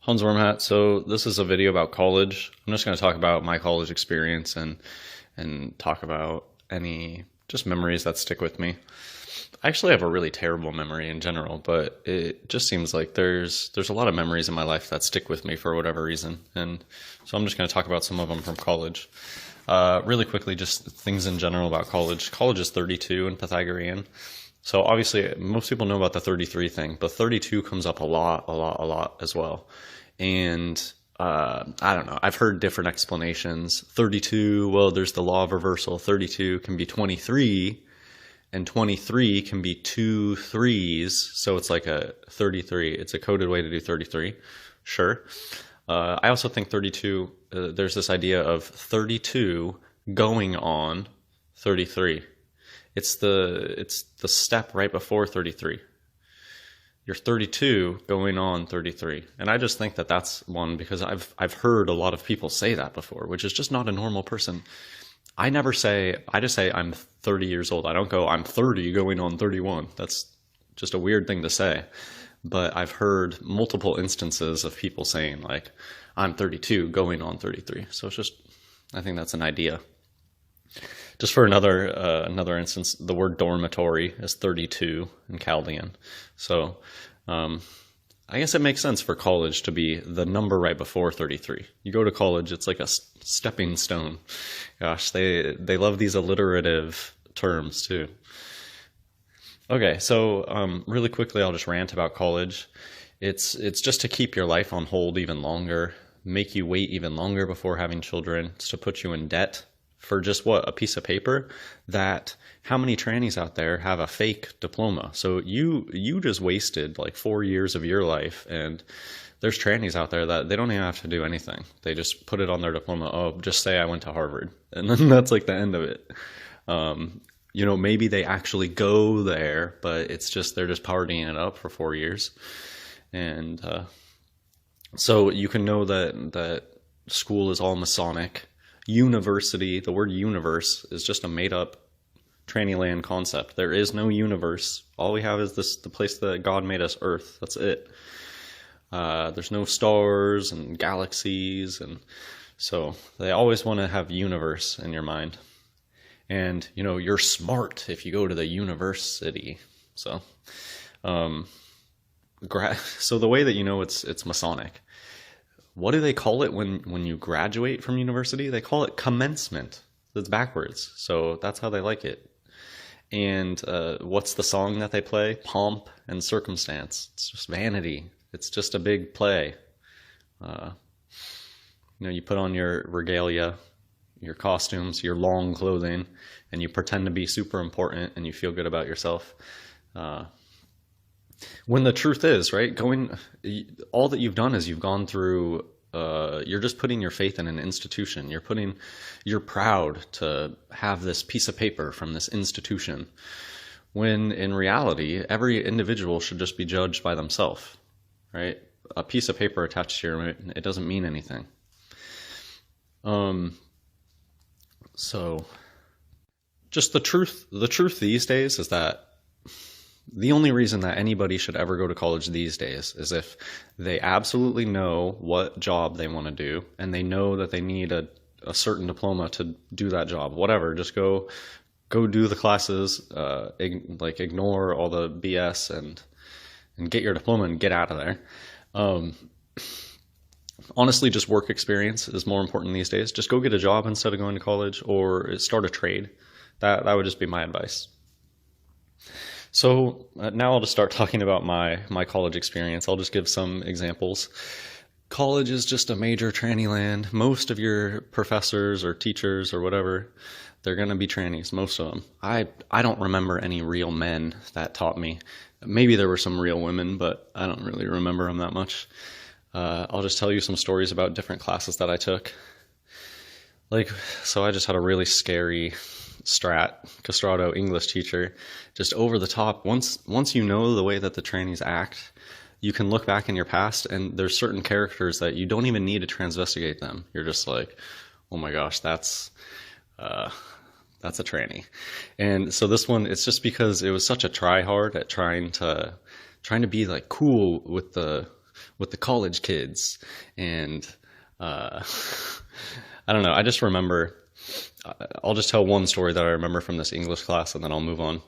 Hans Wormhat. So this is a video about college. I'm just going to talk about my college experience and talk about any just memories that stick with me. I actually have a really terrible memory in general, but it just seems like there's a lot of memories in my life that stick with me for whatever reason, and so I'm just going to talk about some of them from college. Really quickly, just things in general about college. College is 32 in Pythagorean. So obviously, most people know about the 33 thing, but 32 comes up a lot as well. And I don't know. I've heard different explanations. 32, well, there's the law of reversal. 32 can be 23, and 23 can be two threes. So it's like a 33. It's a coded way to do 33. Sure. I also think 32, there's this idea of 32 going on 33. It's the step right before 33. You're 32 going on 33. And I just think that that's one because I've heard a lot of people say that before, which is just not a normal person. I just say I'm 30 years old. I don't go, I'm 30 going on 31. That's just a weird thing to say. But I've heard multiple instances of people saying like, I'm 32 going on 33. So it's just, I think that's an idea. Just for another instance, the word dormitory is 32 in Chaldean. So I guess it makes sense for college to be the number right before 33. You go to college, it's like a stepping stone. Gosh, they love these alliterative terms too. Okay, so really quickly, I'll just rant about college. It's just to keep your life on hold even longer, make you wait even longer before having children. It's to put you in debt for just what, a piece of paper. That how many trannies out there have a fake diploma? So you just wasted like 4 years of your life, and there's trannies out there that they don't even have to do anything. They just put it on their diploma. Oh, just say I went to Harvard, and then that's like the end of it. Maybe they actually go there, but it's just they're just partying it up for 4 years, and so you can know that school is all Masonic. University, the word universe is just a made-up tranny land concept. There is no universe. All we have is the place that God made us, Earth. That's it. There's no stars and galaxies, and so they always want to have universe in your mind. And you're smart if you go to the university. So, so the way that it's Masonic. What do they call it when you graduate from university? They call it commencement. It's backwards. So that's how they like it. And what's the song that they play? Pomp and Circumstance. It's just vanity. It's just a big play. You put on your regalia, your costumes, your long clothing, and you pretend to be super important and you feel good about yourself. When the truth is, right, all that you've done is you've gone through, you're just putting your faith in an institution. You're proud to have this piece of paper from this institution, when in reality, every individual should just be judged by themselves, right? A piece of paper attached to it doesn't mean anything. So just the truth these days is that the only reason that anybody should ever go to college these days is if they absolutely know what job they want to do, and they know that they need a certain diploma to do that job. Whatever, just go do the classes, ignore all the BS and get your diploma and get out of there. Honestly, just work experience is more important these days. Just go get a job instead of going to college, or start a trade. That would just be my advice. So now I'll just start talking about my college experience. I'll just give some examples. College is just a major tranny land. Most of your professors or teachers or whatever, they're going to be trannies, most of them. I don't remember any real men that taught me. Maybe there were some real women, but I don't really remember them that much. I'll just tell you some stories about different classes that I took. So I just had a really scary castrato English teacher, just over the top. Once you know the way that the trannies act, you can look back in your past, and there's certain characters that you don't even need to transvestigate them. You're just like, oh my gosh, that's a tranny. And so this one, it's just because it was such a try hard at trying to be like cool with the with the college kids. And uh, I don't know. I just remember, I'll just tell one story that I remember from this English class and then I'll move on.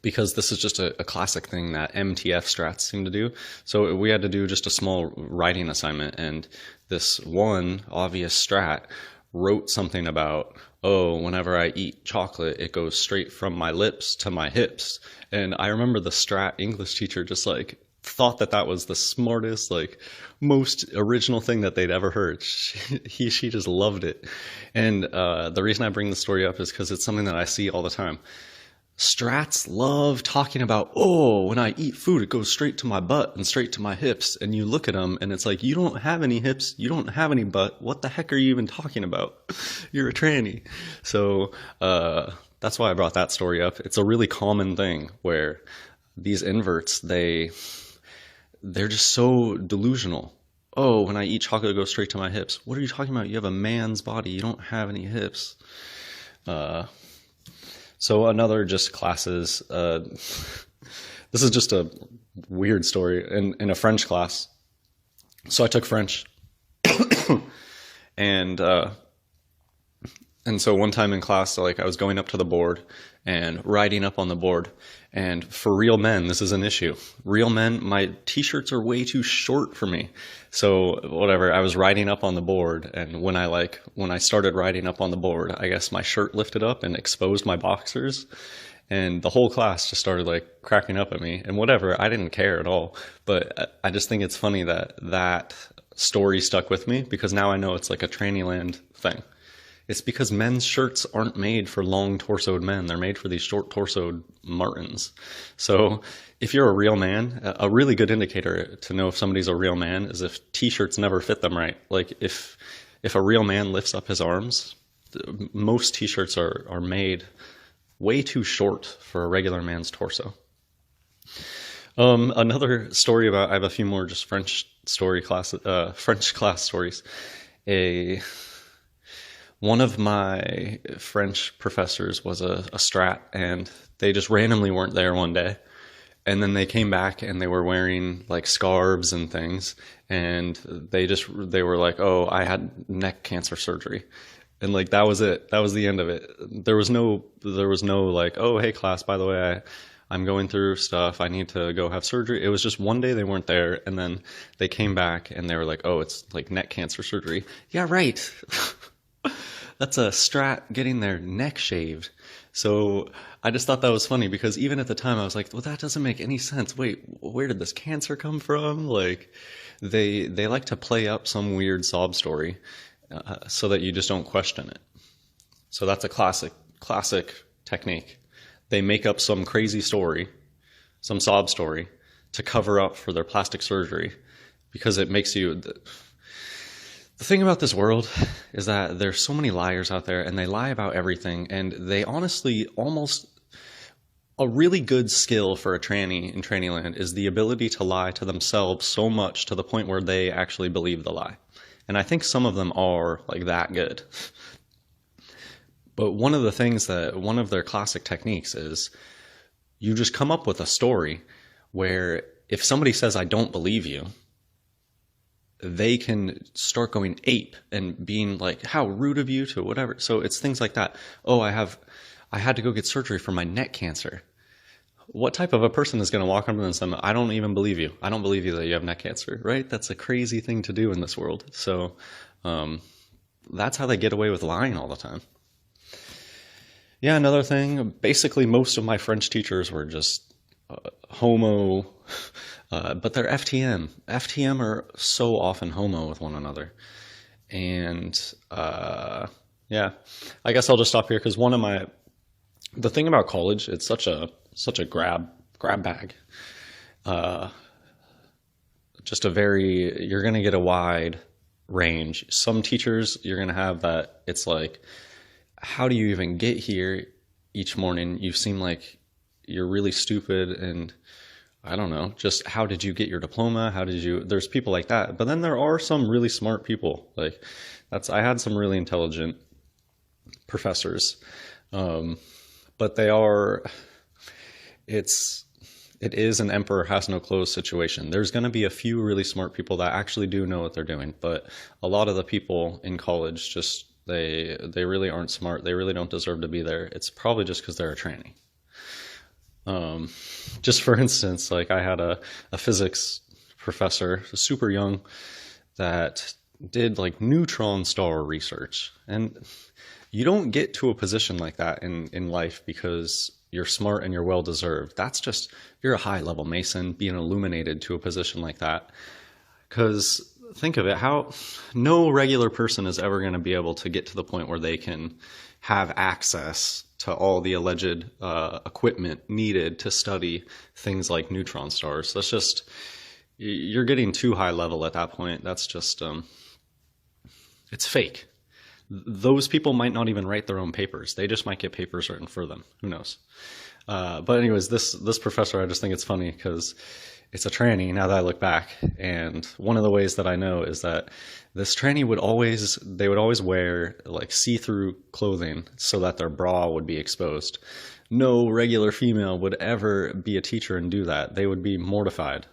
Because this is just a classic thing that MTF strats seem to do. So we had to do just a small writing assignment, and this one obvious strat wrote something about, oh, whenever I eat chocolate, it goes straight from my lips to my hips. And I remember the strat English teacher just like thought that that was the smartest, like most original thing that they'd ever heard. She just loved it. And the reason I bring the story up is because it's something that I see all the time. Strats love talking about, oh, when I eat food, it goes straight to my butt and straight to my hips. And you look at them and it's like, you don't have any hips. You don't have any butt. What the heck are you even talking about? You're a tranny. So that's why I brought that story up. It's a really common thing where these inverts, they're just so delusional. Oh, when I eat chocolate, it goes straight to my hips. What are you talking about? You have a man's body. You don't have any hips. So another just classes, this is just a weird story in a French class. So I took French and so one time in class, like I was going up to the board and writing up on the board, and for real men, this is an issue. Real men, my t-shirts are way too short for me. So whatever, I was writing up on the board, and when I started writing up on the board, I guess my shirt lifted up and exposed my boxers, and the whole class just started like cracking up at me, and whatever, I didn't care at all. But I just think it's funny that that story stuck with me, because now I know it's like a tranny land thing. It's because men's shirts aren't made for long torsoed men. They're made for these short torsoed martins. So if you're a real man, a really good indicator to know if somebody's a real man is if t-shirts never fit them right. Like if a real man lifts up his arms, most t-shirts are made way too short for a regular man's torso. Another story about, I have a few more just French class stories. One of my French professors was a strat, and they just randomly weren't there one day. And then they came back and they were wearing like scarves and things. And they were like, oh, I had neck cancer surgery. And like, that was it. That was the end of it. There was no like, oh, hey class, by the way, I'm going through stuff. I need to go have surgery. It was just one day they weren't there. And then they came back and they were like, oh, it's like neck cancer surgery. Yeah, right. That's a strat getting their neck shaved. So I just thought that was funny, because even at the time I was like, well, that doesn't make any sense. Wait, where did this cancer come from? Like they like to play up some weird sob story so that you just don't question it. So that's a classic technique. They make up some crazy story, some sob story, to cover up for their plastic surgery, because it makes you... The thing about this world is that there's so many liars out there, and they lie about everything, and they honestly almost... A really good skill for a tranny in tranny land is the ability to lie to themselves so much to the point where they actually believe the lie. And I think some of them are like that good. But one of their classic techniques is you just come up with a story where if somebody says, I don't believe you, they can start going ape and being like, how rude of you, to whatever. So it's things like that. Oh, I had to go get surgery for my neck cancer. What type of a person is going to walk up and say, I don't even believe you. I don't believe you that you have neck cancer, right? That's a crazy thing to do in this world. So that's how they get away with lying all the time. Yeah, another thing, basically most of my French teachers were just homo, but they're FTM. FTM are so often homo with one another. And yeah, I guess I'll just stop here, because the thing about college, it's such a grab bag. You're going to get a wide range. Some teachers, you're going to have that, it's like, how do you even get here each morning? You seem like you're really stupid, and I don't know, just how did you get your diploma? There's people like that. But then there are some really smart people. I had some really intelligent professors. But it's it is an emperor has no clothes situation. There's going to be a few really smart people that actually do know what they're doing, but a lot of the people in college just they really aren't smart. They really don't deserve to be there. It's probably just because they're a tranny. Just for instance, like I had a physics professor, super young, that did like neutron star research. And you don't get to a position like that in life because you're smart and you're well deserved. That's just, you're a high level Mason being illuminated to a position like that. Because think of it, how no regular person is ever going to be able to get to the point where they can have access to all the alleged equipment needed to study things like neutron stars. That's just, you're getting too high level at that point. That's just, it's fake. Those people might not even write their own papers. They just might get papers written for them. Who knows? But anyways, this professor, I just think it's funny because it's a tranny now that I look back. And one of the ways that I know is that this tranny would always wear like see-through clothing so that their bra would be exposed. No regular female would ever be a teacher and do that. They would be mortified.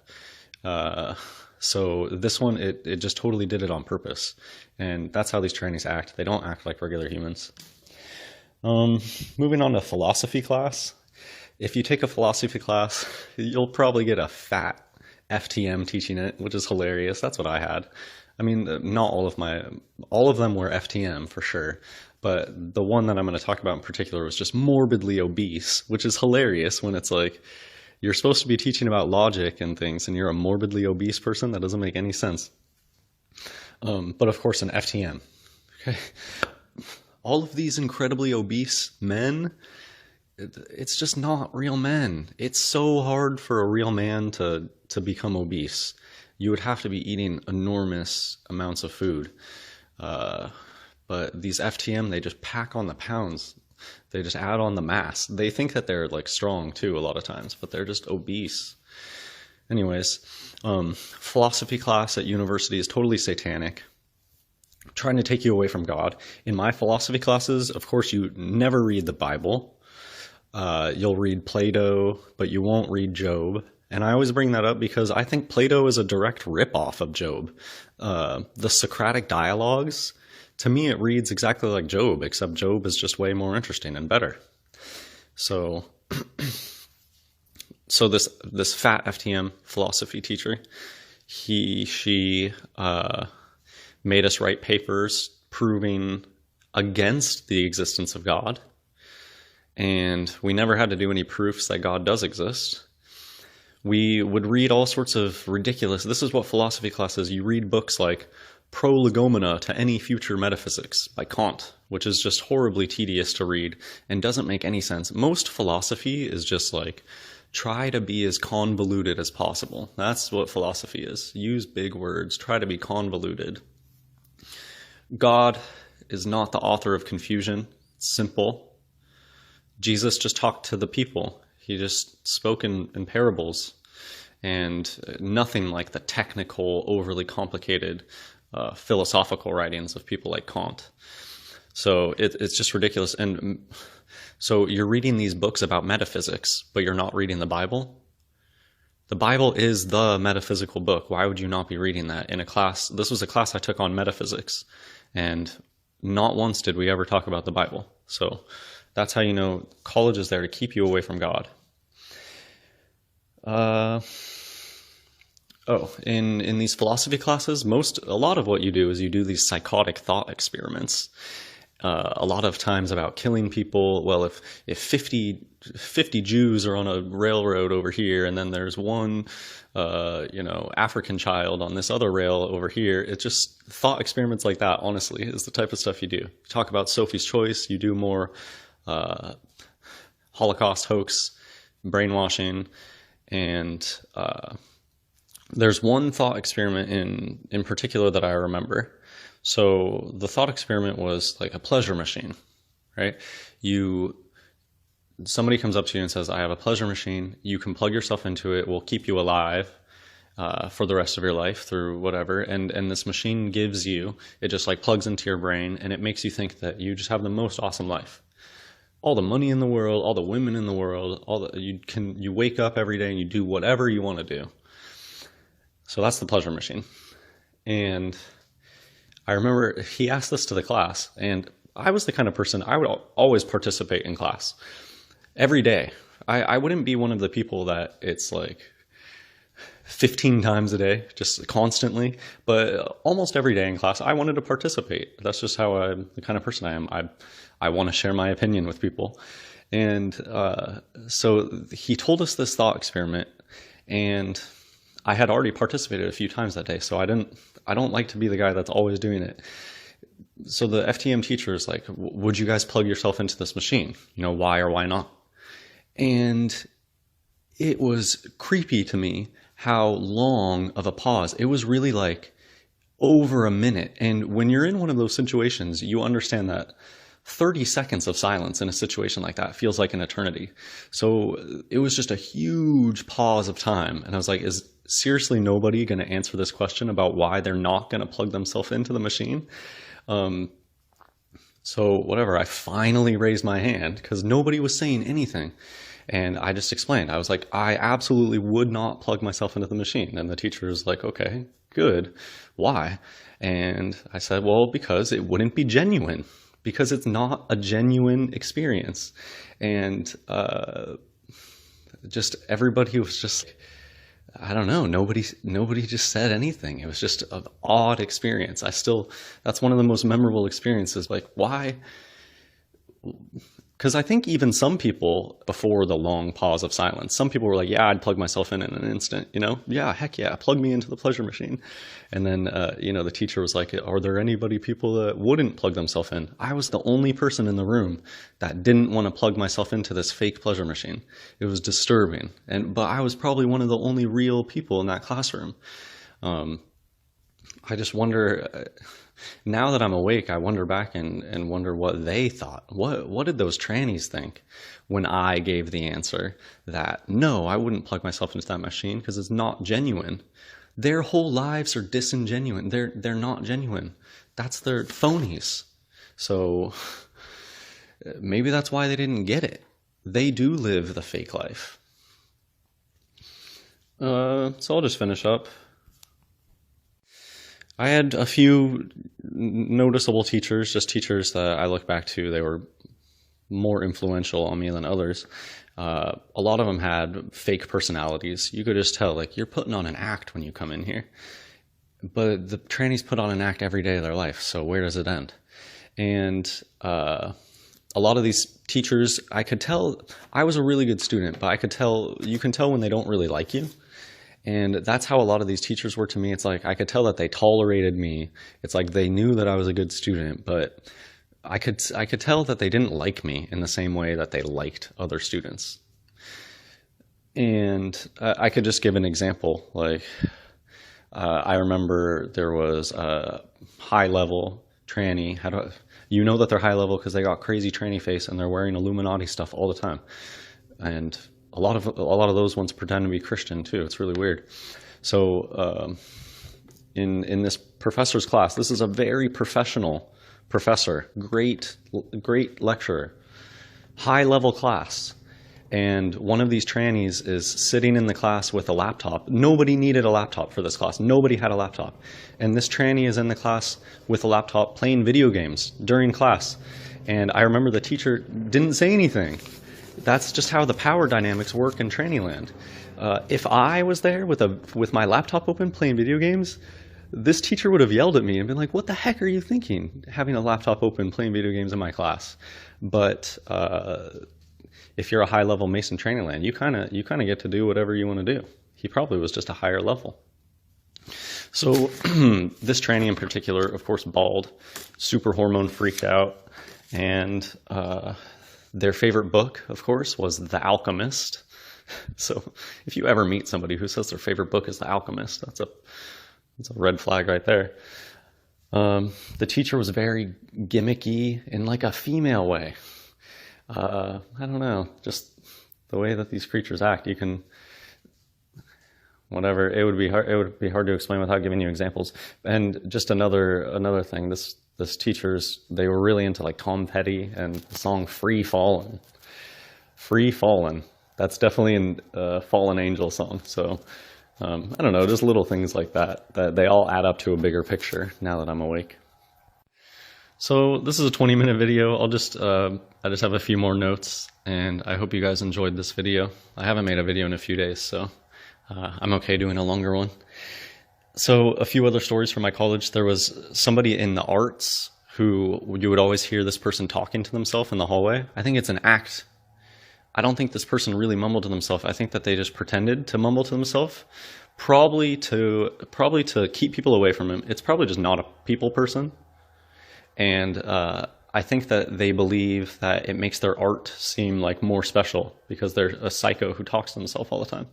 So this one, it just totally did it on purpose. And that's how these trannies act. They don't act like regular humans. Moving on to philosophy class. If you take a philosophy class, you'll probably get a fat FTM teaching it, which is hilarious. That's what I had. I mean, not all of them were FTM for sure. But the one that I'm going to talk about in particular was just morbidly obese, which is hilarious when it's like, you're supposed to be teaching about logic and things, and you're a morbidly obese person? That doesn't make any sense. But of course, an FTM. Okay. All of these incredibly obese men, it's just not real men. It's so hard for a real man to become obese. You would have to be eating enormous amounts of food. But these FTM, they just pack on the pounds. They just add on the mass. They think that they're like strong too a lot of times, but they're just obese. Anyways, philosophy class at university is totally satanic, trying to take you away from God. In my philosophy classes, of course, you never read the Bible. You'll read Plato, but you won't read Job. And I always bring that up because I think Plato is a direct ripoff of Job. The Socratic dialogues, to me, it reads exactly like Job, except Job is just way more interesting and better. So this fat FTM philosophy teacher, she made us write papers proving against the existence of God. And we never had to do any proofs that God does exist. We would read all sorts of ridiculous, this is what philosophy class is. You read books like Prolegomena to Any Future Metaphysics by Kant, which is just horribly tedious to read and doesn't make any sense. Most philosophy is just like, try to be as convoluted as possible. That's what philosophy is. Use big words, try to be convoluted. God is not the author of confusion. It's simple. Jesus just talked to the people. He just spoke in parables, and nothing like the technical, overly complicated philosophical writings of people like Kant. So it's just ridiculous. And so you're reading these books about metaphysics, but you're not reading the Bible. The Bible is the metaphysical book. Why would you not be reading that in a class? This was a class I took on metaphysics, and not once did we ever talk about the Bible. So that's how you know college is there to keep you away from God. In these philosophy classes, a lot of what you do is you do these psychotic thought experiments. A lot of times about killing people. Well, if 50 Jews are on a railroad over here, and then there's one, African child on this other rail over here, it's just thought experiments like that, honestly, is the type of stuff you do. You talk about Sophie's Choice, you do more Holocaust hoax, brainwashing, and there's one thought experiment in particular that I remember. So the thought experiment was like a pleasure machine, right? Somebody comes up to you and says, I have a pleasure machine. You can plug yourself into it. We'll keep you alive for the rest of your life through whatever. And this machine it just like plugs into your brain, and it makes you think that you just have the most awesome life. all the money in the world, all the women in the world, you wake up every day and you do whatever you want to do. So that's the pleasure machine. And I remember he asked this to the class, and I was the kind of person, I would always participate in class every day. I wouldn't be one of the people that it's like 15 times a day, just constantly, but almost every day in class, I wanted to participate. That's just how the kind of person I am. I want to share my opinion with people. And so he told us this thought experiment, and I had already participated a few times that day, so I don't like to be the guy that's always doing it. So the FTM teacher is like, would you guys plug yourself into this machine? You know, why or why not? And it was creepy to me how long of a pause. It was really like over a minute. And when you're in one of those situations, you understand that 30 seconds of silence in a situation like that feels like an eternity. So it was just a huge pause of time. And I was like, is seriously nobody going to answer this question about why they're not going to plug themselves into the machine? So whatever, I finally raised my hand because nobody was saying anything. And I just explained, I was like, I absolutely would not plug myself into the machine. And the teacher was like, okay, good. Why? And I said, well, because it wouldn't be genuine, because it's not a genuine experience. And just everybody was just, I don't know, nobody just said anything. It was just an odd experience. That's one of the most memorable experiences. Like, why? Because I think even some people, before the long pause of silence, some people were like, yeah, I'd plug myself in an instant, you know? Yeah, heck yeah, plug me into the pleasure machine. And then, the teacher was like, are there people that wouldn't plug themselves in? I was the only person in the room that didn't want to plug myself into this fake pleasure machine. It was disturbing. But I was probably one of the only real people in that classroom. I just wonder, now that I'm awake, I wonder back and wonder what they thought. What did those trannies think when I gave the answer that, no, I wouldn't plug myself into that machine because it's not genuine. Their whole lives are disingenuine. They're not genuine. They're phonies. So maybe that's why they didn't get it. They do live the fake life. So I'll just finish up. I had a few noticeable teachers, just teachers that I look back to. They were more influential on me than others. A lot of them had fake personalities. You could just tell, like, you're putting on an act when you come in here. But the trannies put on an act every day of their life, so where does it end? And a lot of these teachers, I could tell, I was a really good student, but you can tell when they don't really like you. And that's how a lot of these teachers were to me. It's like I could tell that they tolerated me. It's like they knew that I was a good student, but I could tell that they didn't like me in the same way that they liked other students. And I could just give an example. Like I remember there was a high-level tranny. You know that they're high-level because they got crazy tranny face and they're wearing Illuminati stuff all the time. And a lot of those ones pretend to be Christian too. It's really weird. So in this professor's class, this is a very professional professor, great lecturer, high level class. And one of these trannies is sitting in the class with a laptop. Nobody needed a laptop for this class. Nobody had a laptop. And this tranny is in the class with a laptop playing video games during class. And I remember the teacher didn't say anything. That's just how the power dynamics work in tranny land. If I was there with my laptop open playing video games, this teacher would have yelled at me and been like, what the heck are you thinking, having a laptop open playing video games in my class? But if you're a high-level Mason tranny land, you kind of get to do whatever you want to do. He probably was just a higher level. So this tranny in particular, of course, bald, super hormone freaked out, and their favorite book, of course, was The Alchemist. So if you ever meet somebody who says their favorite book is The Alchemist, that's a red flag right there. The teacher was very gimmicky in like a female way. I don't know, just the way that these creatures act. You can, whatever. It would be hard to explain without giving you examples. And just another thing. This this teacher's, they were really into like Tom Petty and the song Free Fallin'. Free Fallin'. That's definitely a Fallen Angel song. So I don't know, just little things like that they all add up to a bigger picture now that I'm awake. So this is a 20-minute video. I just have a few more notes, and I hope you guys enjoyed this video. I haven't made a video in a few days, so I'm okay doing a longer one. So a few other stories from my college. There was somebody in the arts who you would always hear this person talking to themselves in the hallway. I think it's an act. I don't think this person really mumbled to themselves. I think that they just pretended to mumble to themselves, probably to keep people away from him. It's probably just not a people person. And I think that they believe that it makes their art seem like more special because they're a psycho who talks to himself all the time.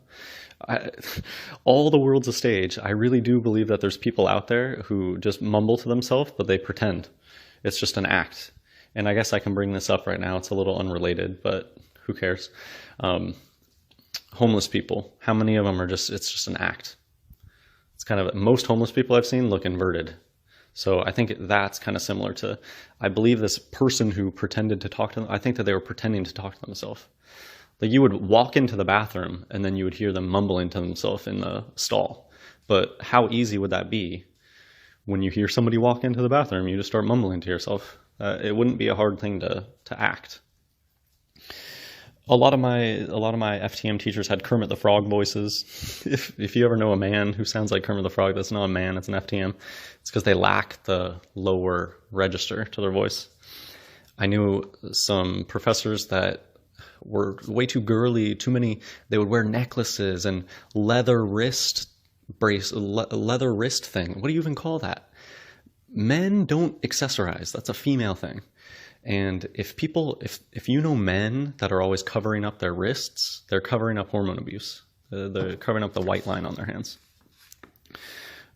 All the world's a stage. I really do believe that there's people out there who just mumble to themselves, but they pretend. It's just an act. And I guess I can bring this up right now. It's a little unrelated, but who cares? Homeless people. How many of them are it's just an act? It's kind of, most homeless people I've seen look inverted. So I think that's kind of similar to, I believe this person who pretended to talk to them, I think that they were pretending to talk to themselves. Like you would walk into the bathroom and then you would hear them mumbling to themselves in the stall. But how easy would that be? When you hear somebody walk into the bathroom, you just start mumbling to yourself. It wouldn't be a hard thing to act. A lot of my FTM teachers had Kermit the Frog voices. If you ever know a man who sounds like Kermit the Frog, that's not a man, it's an FTM. It's because they lack the lower register to their voice. I knew some professors that were way too girly, they would wear necklaces and leather wrist thing. What do you even call that? Men don't accessorize. That's a female thing. And if you know men that are always covering up their wrists, they're covering up hormone abuse. They're covering up the white line on their hands.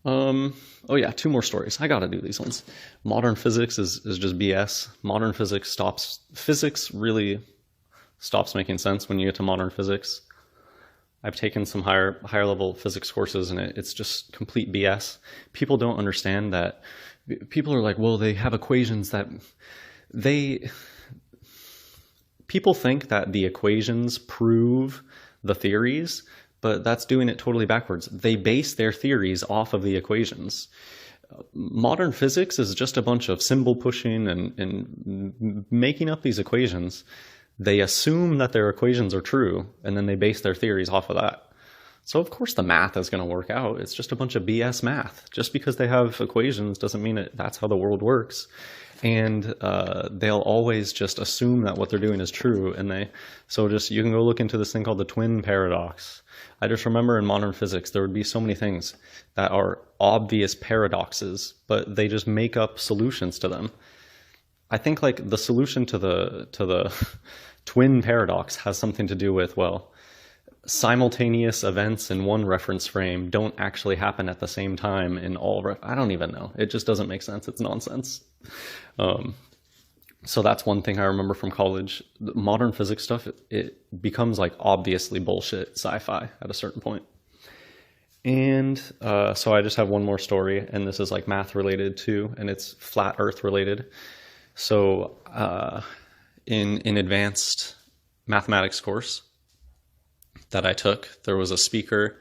Oh yeah, 2 more stories. I gotta do these ones. Modern physics is just BS. Modern physics really stops making sense when you get to modern physics. I've taken some higher level physics courses and it's just complete BS. People don't understand that. People are like, well, they have equations that people think that the equations prove the theories, but that's doing it totally backwards. They base their theories off of the equations. Modern physics is just a bunch of symbol pushing and making up these equations. They assume that their equations are true, and then they base their theories off of that. So of course the math is going to work out. It's just a bunch of BS math. Just because they have equations doesn't mean that's how the world works. And they'll always just assume that what they're doing is true. And you can go look into this thing called the twin paradox. I just remember in modern physics, there would be so many things that are obvious paradoxes, but they just make up solutions to them. I think like the solution to the twin paradox has something to do with, well, simultaneous events in one reference frame don't actually happen at the same time in all. I don't even know. It just doesn't make sense. It's nonsense. So that's one thing I remember from college. The modern physics stuff, it becomes like obviously bullshit sci-fi at a certain point. And so I just have one more story, and this is like math related too, and it's flat earth related. So in advanced mathematics course that I took, there was a speaker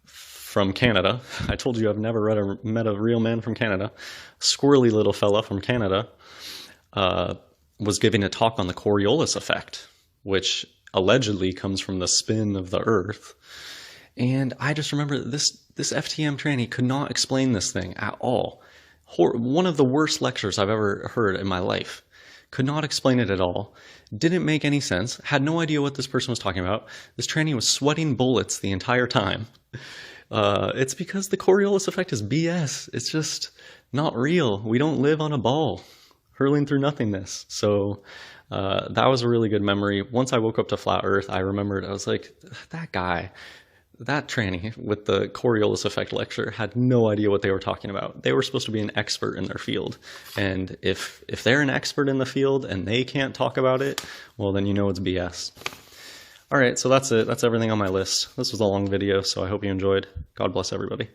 from Canada. I told you I've never met a real man from Canada. Squirrely little fella from Canada was giving a talk on the Coriolis effect, which allegedly comes from the spin of the Earth. And I just remember this FTM tranny could not explain this thing at all. One of the worst lectures I've ever heard in my life. Could not explain it at all. Didn't make any sense. Had no idea what this person was talking about. This tranny was sweating bullets the entire time. It's because the Coriolis effect is BS. It's just not real. We don't live on a ball hurling through nothingness. So that was a really good memory. Once I woke up to flat Earth, I remembered, I was like, that tranny with the Coriolis effect lecture had no idea what they were talking about. They were supposed to be an expert in their field. And if they're an expert in the field and they can't talk about it, well, then you know it's BS. All right, so that's it. That's everything on my list. This was a long video, so I hope you enjoyed. God bless everybody.